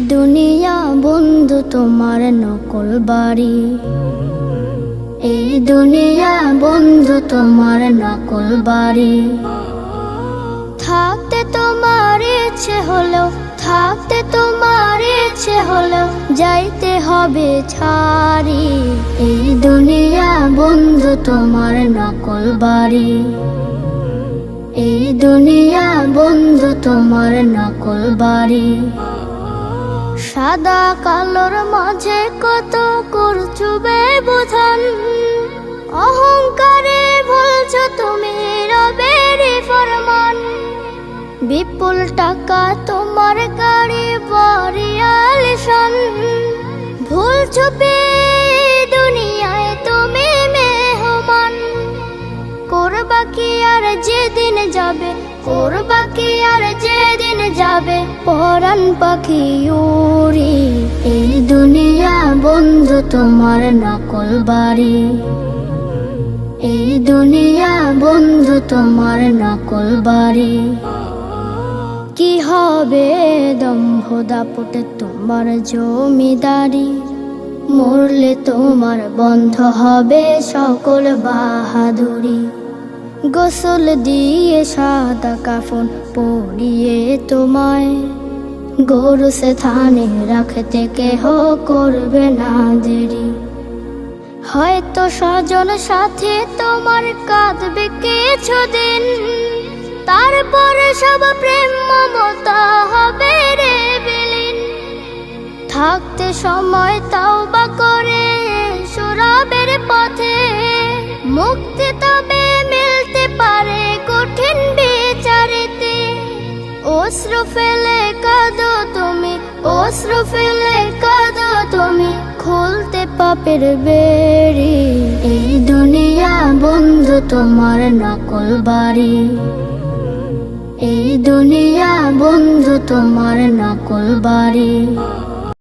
দুনিয়া বন্ধু তোমার নকল বাড়ি, এই দুনিয়া বন্ধু তোমার নকল বাড়ি। থাকতে তোমার ইচ্ছে হলেও, থাকতে তোমার ইচ্ছে হলেও যাইতে হবে ছাড়ি। এই দুনিয়া বন্ধু তোমার নকল বাড়ি, এই দুনিয়া বন্ধু তোমার নকল বাড়ি। সাদা কালোর মাঝে কত করছো ব্যবধান, অহংকারে বলছো তুমি রবের ফরমান। বিপুল টাকা তোমার গাড়ি বাড়ি আলিশান, ভুলছো দুনিয়ায় তুমি মেহমান। করবা কি আর যেদিন যাবে, করবা কি আর যেদিন যাবে পরাণ পাখি উড়ি। এই দুনিয়া বন্ধু তোমার নকল বাড়ি, এই দুনিয়া বন্ধু তোমার নকল বাড়ি। কি হবে দম্ভ দাপটে তোমার জমিদারি, মরলে তোমার বন্ধ হবে সকল বাহাদুরি। গোসল দিয়ে সাদা কাফন পরিয়ে তোমায় গোরসে থানে রাখতে কেহ করবে না দেরি। হয়তো স্বজন সাথে তোমার কাঁদবে কিছুদিন, তারপরে সব প্রেম মমতা হবে রে বিলীন। থাকতে সময় তাওবা করে শরাবের পথে, মুক্তি তবে মিলতে পারে কঠিন বিচারেতে। অশ্রু ফেলে কাঁদো তুমি, অশ্রু ফেলে কাঁদো তুমি, খুলতে পাপের বেড়ি। এই দুনিয়া বন্ধু তোমার নকল বাড়ি, এই দুনিয়া বন্ধু তোমার নকল বাড়ি।